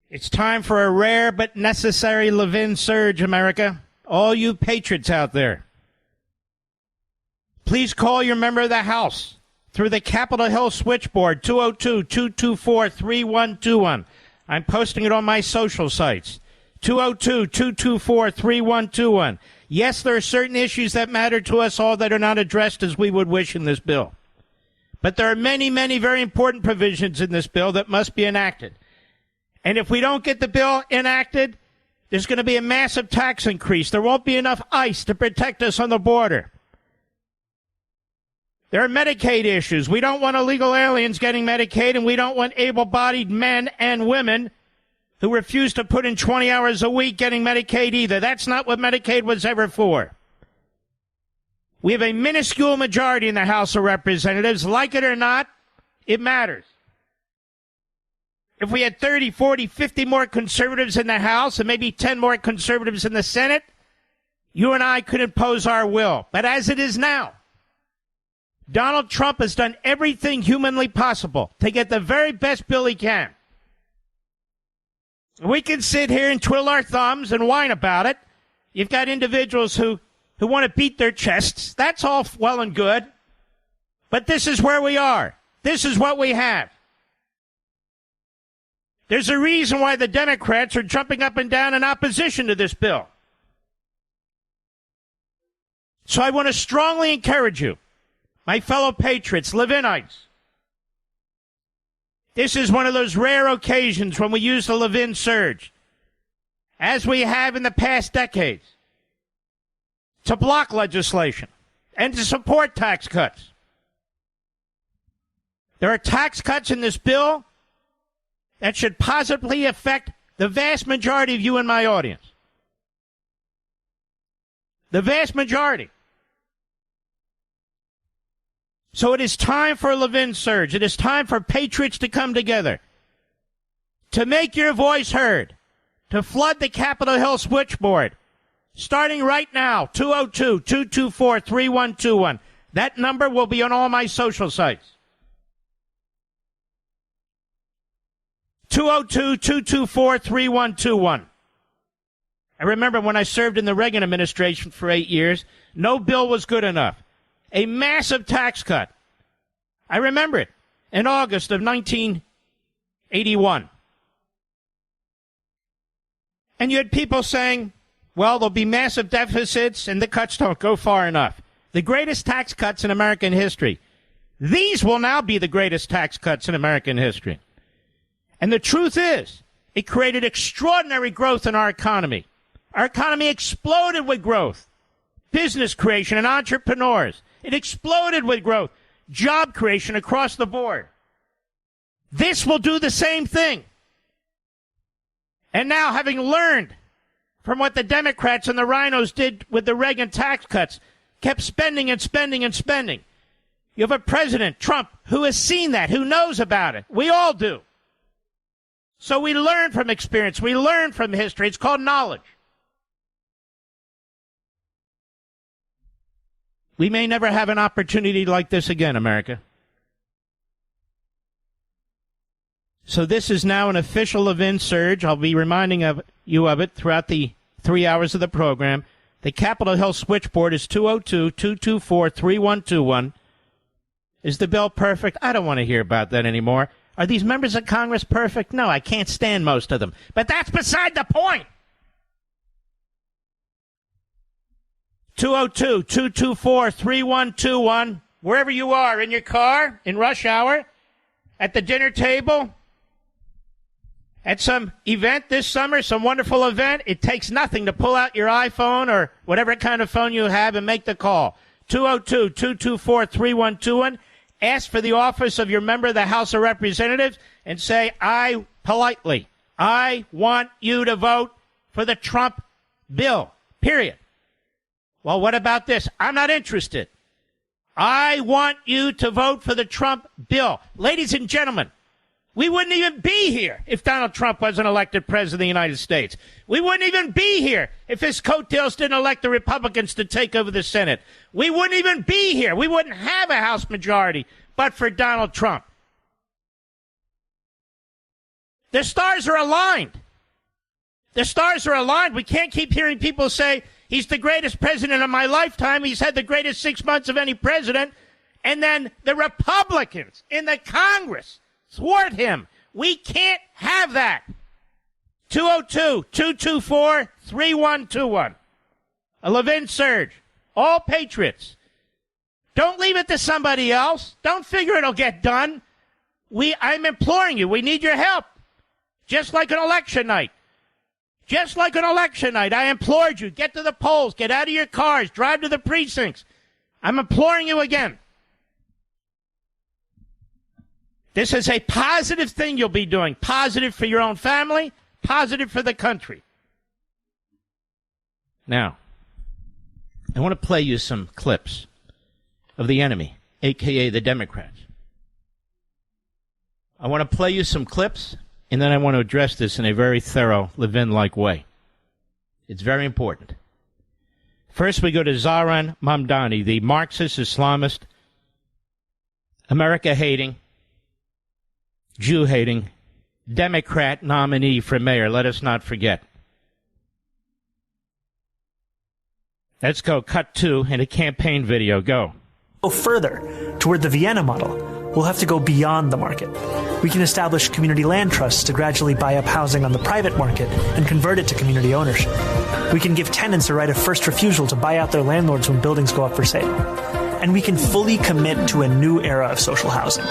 It's time for a rare but necessary Levin surge, America. All you patriots out there. Please call your member of the House through the Capitol Hill switchboard, 202-224-3121. I'm posting it on my social sites, 202-224-3121. Yes, there are certain issues that matter to us all that are not addressed as we would wish in this bill. But there are many, many very important provisions in this bill that must be enacted. And if we don't get the bill enacted, there's going to be a massive tax increase. There won't be enough ICE to protect us on the border. There are Medicaid issues. We don't want illegal aliens getting Medicaid, and we don't want able-bodied men and women who refuse to put in 20 hours a week getting Medicaid either. That's not what Medicaid was ever for. We have a minuscule majority in the House of Representatives. Like it or not, it matters. If we had 30, 40, 50 more conservatives in the House and maybe 10 more conservatives in the Senate, you and I could impose our will. But as it is now, Donald Trump has done everything humanly possible to get the very best bill he can. We can sit here and twiddle our thumbs and whine about it. You've got individuals who want to beat their chests. That's all well and good. But this is where we are. This is what we have. There's a reason why the Democrats are jumping up and down in opposition to this bill. So I want to strongly encourage you, my fellow patriots, Levinites. This is one of those rare occasions when we use the Levin surge, as we have in the past decades, to block legislation and to support tax cuts. There are tax cuts in this bill that should positively affect the vast majority of you in my audience. The vast majority. So it is time for a Levin surge. It is time for patriots to come together, to make your voice heard, to flood the Capitol Hill switchboard, starting right now, 202-224-3121. That number will be on all my social sites. 202-224-3121. I remember when I served in the Reagan administration for 8 years, no bill was good enough. A massive tax cut. I remember it in August of 1981. And you had people saying, well, there'll be massive deficits and the cuts don't go far enough. The greatest tax cuts in American history. These will now be the greatest tax cuts in American history. And the truth is, it created extraordinary growth in our economy. Our economy exploded with growth. Business creation and entrepreneurs. It exploded with growth. Job creation across the board. This will do the same thing. And now, having learned from what the Democrats and the rhinos did with the Reagan tax cuts, kept spending and spending and spending. You have a president, Trump, who has seen that, who knows about it. We all do. So we learn from experience. We learn from history. It's called knowledge. We may never have an opportunity like this again, America. So this is now an official Levin surge. I'll be reminding you of it throughout the 3 hours of the program. The Capitol Hill switchboard is 202-224-3121. Is the bill perfect? I don't want to hear about that anymore. Are these members of Congress perfect? No, I can't stand most of them. But that's beside the point. 202-224-3121. Wherever you are, in your car, in rush hour, at the dinner table, at some event this summer, some wonderful event, it takes nothing to pull out your iPhone or whatever kind of phone you have and make the call. 202-224-3121. Ask for the office of your member of the House of Representatives and say, I want you to vote for the Trump bill, period. Well, what about this? I'm not interested. I want you to vote for the Trump bill. Ladies and gentlemen, we wouldn't even be here if Donald Trump wasn't elected president of the United States. We wouldn't even be here if his coattails didn't elect the Republicans to take over the Senate. We wouldn't even be here. We wouldn't have a House majority but for Donald Trump. The stars are aligned. The stars are aligned. We can't keep hearing people say, he's the greatest president of my lifetime. He's had the greatest 6 months of any president. And then the Republicans in the Congress thwart him. We can't have that. 202-224-3121. A Levin surge. All patriots. Don't leave it to somebody else. Don't figure it'll get done. I'm imploring you. We need your help. Just like an election night. Just like an election night. I implored you. Get to the polls. Get out of your cars. Drive to the precincts. I'm imploring you again. This is a positive thing you'll be doing. Positive for your own family. Positive for the country. Now, I want to play you some clips of the enemy, a.k.a. the Democrats. I want to play you some clips, and then I want to address this in a very thorough, Levin-like way. It's very important. First, we go to Zohran Mamdani, the Marxist, Islamist, America-hating, Jew-hating, Democrat nominee for mayor. Let us not forget. Let's go. Cut 2 in a campaign video. Go. Go further toward the Vienna model. We'll have to go beyond the market. We can establish community land trusts to gradually buy up housing on the private market and convert it to community ownership. We can give tenants a right of first refusal to buy out their landlords when buildings go up for sale. And we can fully commit to a new era of social housing,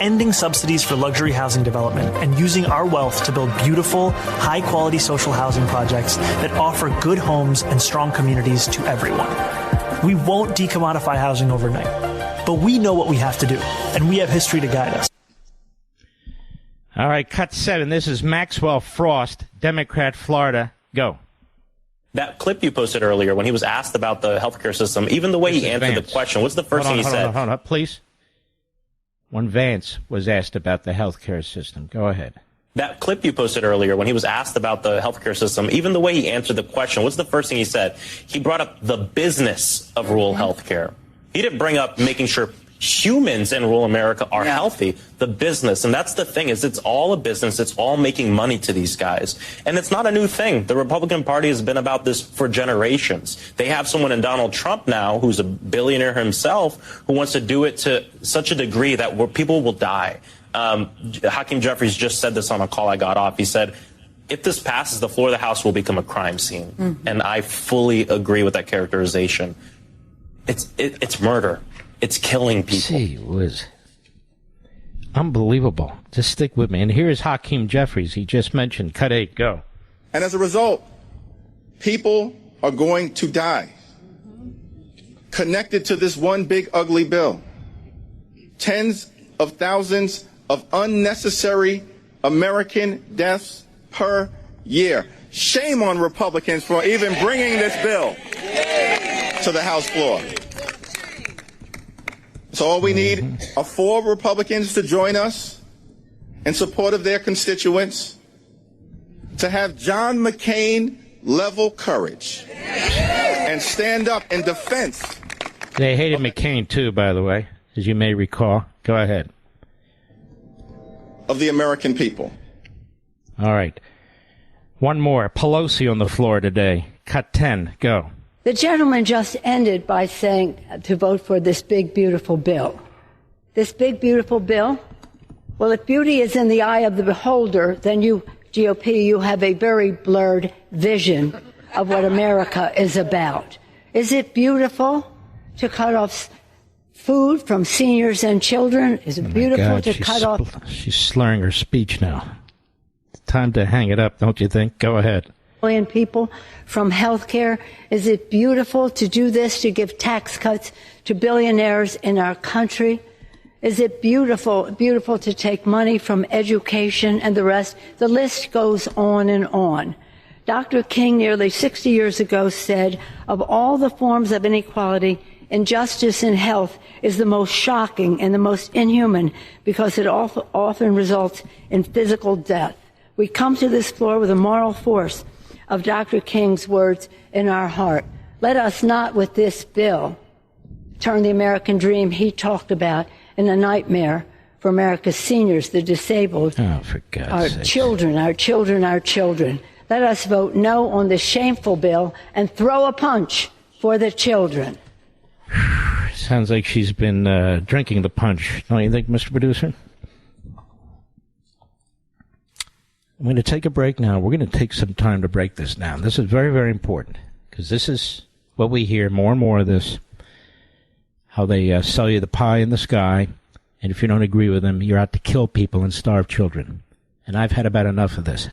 ending subsidies for luxury housing development and using our wealth to build beautiful, high-quality social housing projects that offer good homes and strong communities to everyone. We won't decommodify housing overnight, but we know what we have to do, and we have history to guide us. All right, cut 7. This is Maxwell Frost, Democrat, Florida. Go. That clip you posted earlier when he was asked about the healthcare system, even the way he answered the question, what's the first thing he said? Hold on, please. When Vance was asked about the healthcare system. Go ahead. That clip you posted earlier when he was asked about the healthcare system, even the way he answered the question, what's the first thing he said? He brought up the business of rural healthcare. He didn't bring up making sure humans in rural America are healthy, the business. And that's the thing, is it's all a business. It's all making money to these guys. And it's not a new thing. The Republican Party has been about this for generations. They have someone in Donald Trump now who's a billionaire himself who wants to do it to such a degree that people will die. Hakeem Jeffries just said this on a call I got off. He said, if this passes, the floor of the House will become a crime scene. Mm-hmm. And I fully agree with that characterization. It's murder. It's killing people. Gee whiz. Unbelievable. Just stick with me. And here's Hakeem Jeffries. He just mentioned. Cut 8. Go. And as a result, people are going to die. Connected to this one big ugly bill. Tens of thousands of unnecessary American deaths per year. Shame on Republicans for even bringing this bill to the House floor. So all we need are 4 Republicans to join us in support of their constituents, to have John McCain level courage and stand up in defense. They hated McCain too, by the way, as you may recall. Go ahead. Of the American people. All right. One more. Pelosi on the floor today. Cut 10. Go. The gentleman just ended by saying to vote for this big, beautiful bill. This big, beautiful bill? Well, if beauty is in the eye of the beholder, then you, GOP, you have a very blurred vision of what America is about. Is it beautiful to cut off food from seniors and children? Is it beautiful to cut off? She's slurring her speech now. It's time to hang it up, don't you think? Go ahead. Million people from health care. Is it beautiful to do this, to give tax cuts to billionaires in our country? Is it beautiful to take money from education and the rest? The list goes on and on. Dr. King nearly 60 years ago said, of all the forms of inequality, injustice in health is the most shocking and the most inhuman because it often results in physical death. We come to this floor with a moral force of Dr. King's words in our heart. Let us not, with this bill, turn the American dream he talked about in a nightmare for America's seniors, the disabled, Oh, for God's our sake. children, our children, our children. Let us vote no on this shameful bill and throw a punch for the children. Sounds like she's been drinking the punch, don't you think, Mr. Producer? I'm going to take a break now. We're going to take some time to break this down. This is very, very important, because this is what we hear more and more of this, how they sell you the pie in the sky, and if you don't agree with them, you're out to kill people and starve children. And I've had about enough of this.